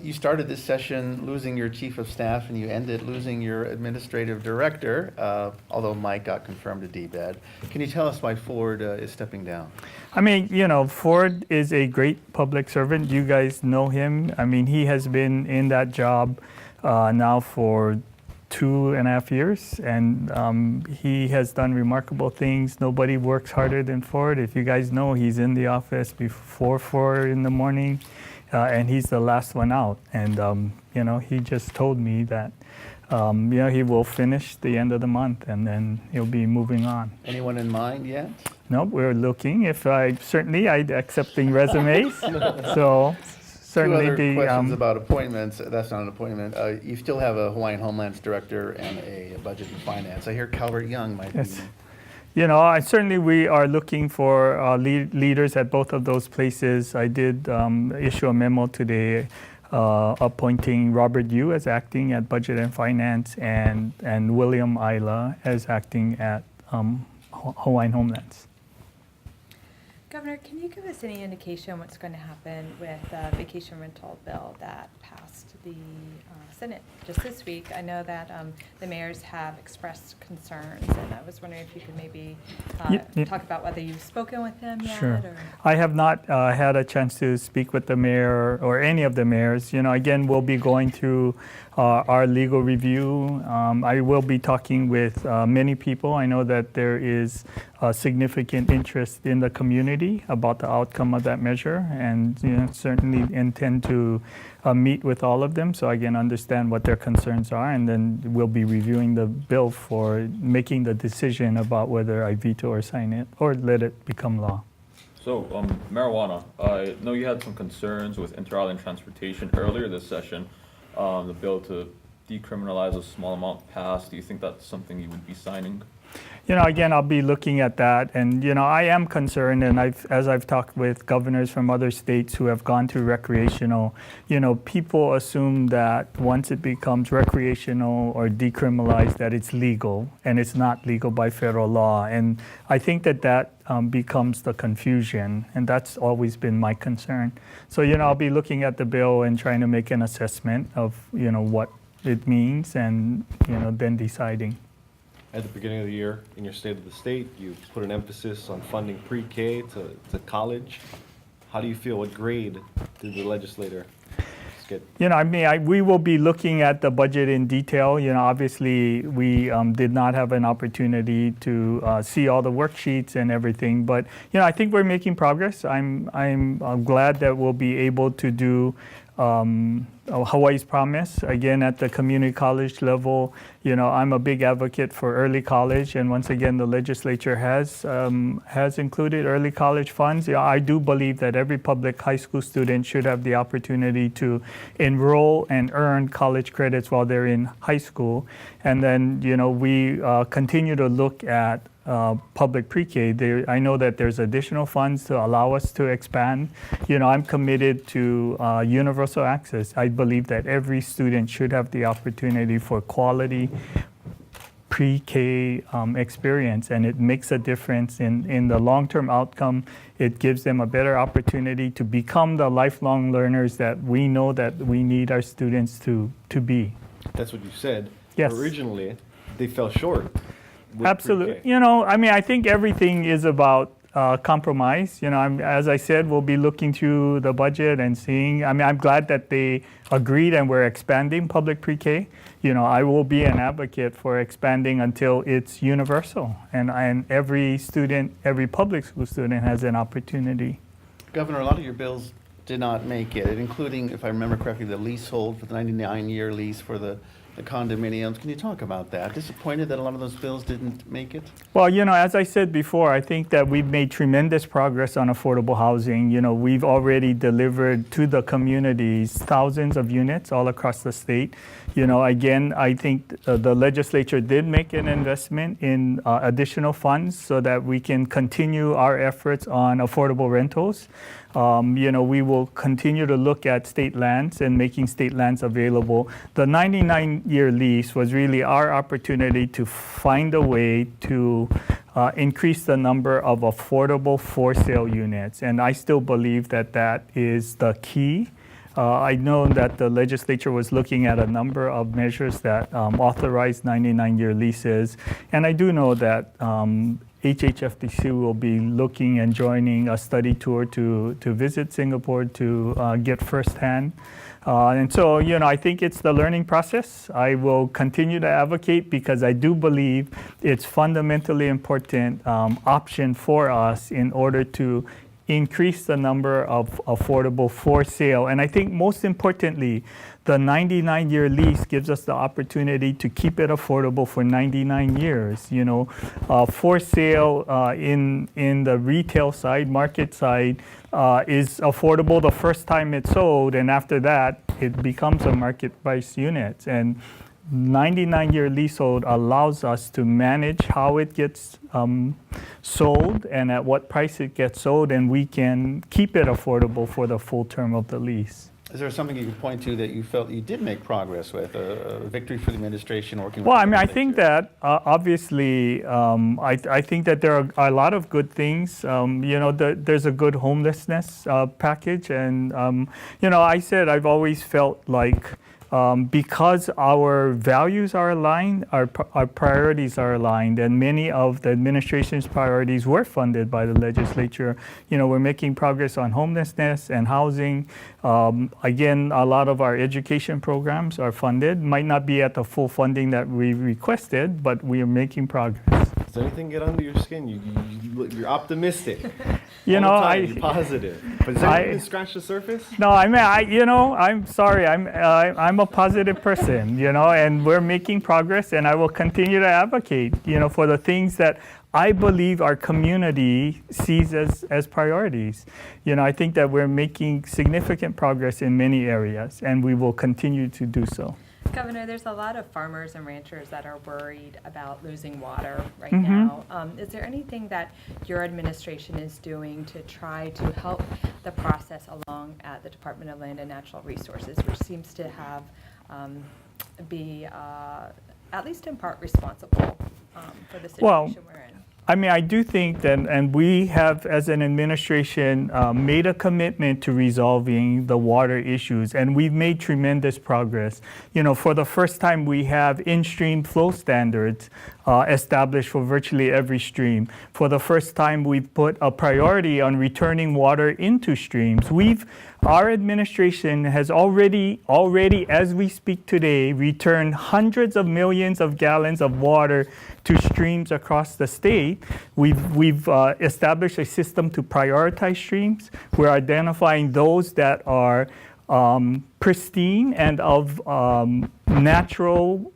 You started this session losing your chief of staff and you ended losing your administrative director, although Mike got confirmed to DBED. Can you tell us why Ford is stepping down? I mean, Ford is a great public servant. You guys know him. I mean, he has been in that job now for 2.5 years, and he has done remarkable things. Nobody works harder than Ford. If you guys know, he's in the office before 4 in the morning, and he's the last one out. And he just told me that he will finish the end of the month, and then he'll be moving on. Anyone in mind yet? No, we're looking. I'd accepting resumes. So certainly Two other questions about appointments. That's not an appointment. You still have a Hawaiian Homelands Director and a Budget and Finance. I hear Calvert Young might be. Yes. Certainly we are looking for leaders at both of those places. I did issue a memo today appointing Robert Yu as acting at Budget and Finance and William Isla as acting at Hawaiian Homelands. Governor, can you give us any indication what's going to happen with the vacation rental bill that passed the Senate just this week? I know that the mayors have expressed concerns, and I was wondering if you could maybe talk about whether you've spoken with them yet. Sure. I have not had a chance to speak with the mayor or any of the mayors. Again, we'll be going through our legal review. I will be talking with many people. I know that there is significant interest in the community about the outcome of that measure, and certainly intend to meet with all of them so I can understand what their concerns are, and then we'll be reviewing the bill for making the decision about whether I veto or sign it or let it become law. So, marijuana. I know you had some concerns with inter-island transportation earlier this session. The bill to decriminalize a small amount passed. Do you think that's something you would be signing? Again, I'll be looking at that, and I am concerned, and as I've talked with governors from other states who have gone through recreational, people assume that once it becomes recreational or decriminalized, that it's legal, and it's not legal by federal law, and I think that becomes the confusion, and that's always been my concern. So, I'll be looking at the bill and trying to make an assessment of, what it means, and, then deciding. At the beginning of the year, in your State of the State, you put an emphasis on funding pre-K to college. How do you feel? What grade did the legislator get? We will be looking at the budget in detail. Obviously, we did not have an opportunity to see all the worksheets and everything, but I think we're making progress. I'm glad that we'll be able to do Hawaii's Promise again at the community college level. I'm a big advocate for early college, and once again, the legislature has included early college funds. I do believe that every public high school student should have the opportunity to enroll and earn college credits while they're in high school, and then we continue to look at public pre-K. I know that there's additional funds to allow us to expand. I'm committed to universal access. I believe that every student should have the opportunity for quality pre-K experience, and it makes a difference in the long-term outcome. It gives them a better opportunity to become the lifelong learners that we know that we need our students to be. That's what you said. Yes. Originally, they fell short. Absolutely. I think everything is about compromise. As I said, we'll be looking through the budget and seeing. I'm glad that they agreed and we're expanding public pre-K. I will be an advocate for expanding until it's universal, and every student, every public school student has an opportunity. Governor, a lot of your bills did not make it, including, if I remember correctly, the leasehold for the 99-year lease for the condominiums. Can you talk about that? Disappointed that a lot of those bills didn't make it? Well, as I said before, I think that we've made tremendous progress on affordable housing. We've already delivered to the communities thousands of units all across the state. Again, I think the legislature did make an investment in additional funds so that we can continue our efforts on affordable rentals. We will continue to look at state lands and making state lands available. The 99-year lease was really our opportunity to find a way to increase the number of affordable for-sale units. And I still believe that that is the key I know that the legislature was looking at a number of measures that authorize 99-year leases, and I do know that HHFDC will be looking and joining a study tour to visit Singapore to get firsthand. And so, I think it's the learning process. I will continue to advocate because I do believe it's fundamentally important option for us in order to increase the number of affordable for sale. And I think most importantly, the 99-year lease gives us the opportunity to keep it affordable for 99 years. For sale in the retail side, market side, is affordable the first time it's sold, and after that, it becomes a market price unit. And 99-year leasehold allows us to manage how it gets sold and at what price it gets sold, and we can keep it affordable for the full term of the lease. Is there something you could point to that you felt you did make progress with, a victory for the administration working with Well, the I mean, I think legislature? that obviously, I think that there are a lot of good things. There's a good homelessness package, and I said I've always felt like because our values are aligned, our priorities are aligned, and many of the administration's priorities were funded by the legislature. We're making progress on homelessness and housing. Again, a lot of our education programs are funded. Might not be at the full funding that we requested, but we are making progress. Does anything get under your skin? You're optimistic. You All know, the time, you're positive. But does anything even scratch the surface? No, I mean, I'm sorry. I'm a positive person, and we're making progress, and I will continue to advocate, for the things that I believe our community sees as priorities. I think that we're making significant progress in many areas, and we will continue to do so. Governor, there's a lot of farmers and ranchers that are worried about losing water right now. Is there anything that your administration is doing to try to help the process along at the Department of Land and Natural Resources, which seems to have be at least in part responsible for the situation Well, we're in? I mean, I do think that, and we have, as an administration, made a commitment to resolving the water issues, and we've made tremendous progress. For the first time, we have in-stream flow standards established for virtually every stream. For the first time, we've put a priority on returning water into streams. Our administration has already, as we speak today, returned hundreds of millions of gallons of water to streams across the state. We've established a system to prioritize streams. We're identifying those that are pristine and of natural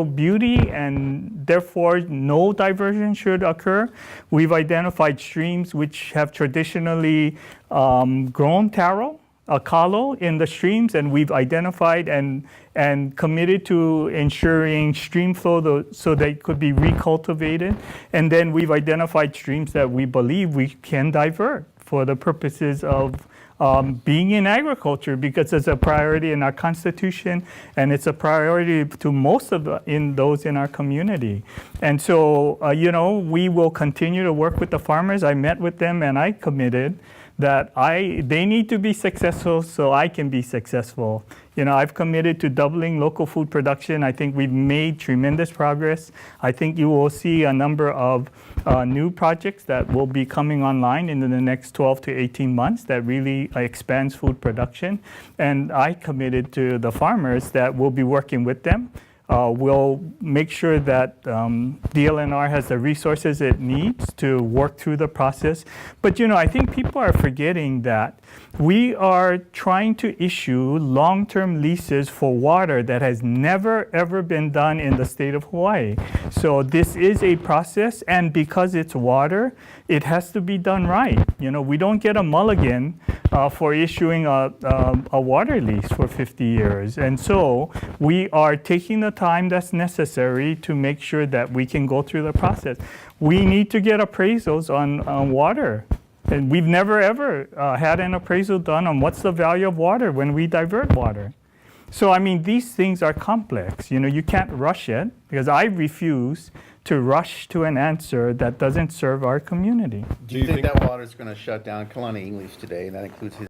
beauty, and therefore no diversion should occur. We've identified streams which have traditionally grown taro, kalo in the streams, and we've identified and committed to ensuring stream flow so they could be recultivated. And then we've identified streams that we believe we can divert for the purposes of being in agriculture, because it's a priority in our Constitution, and it's a priority to most of those in our community. And so, we will continue to work with the farmers. I met with them, and I committed that they need to be successful so I can be successful. I've committed to doubling local food production. I think we've made tremendous progress. I think you will see a number of new projects that will be coming online in the next 12 to 18 months that really expands food production. And I committed to the farmers that we'll be working with them. We'll make sure that DLNR has the resources it needs to work through the process. But, I think people are forgetting that we are trying to issue long-term leases for water that has never, ever been done in the state of Hawaii. So this is a process, and because it's water, it has to be done right. We don't get a mulligan for issuing a water lease for 50 years. And so we are taking the time that's necessary to make sure that we can go through the process. We need to get appraisals on water. And we've never, ever had an appraisal done on what's the value of water when we divert water. So, these things are complex. You can't rush it, because I refuse to rush to an answer that doesn't serve our community. Do you think that water's going to shut down Kalani English today, and that includes his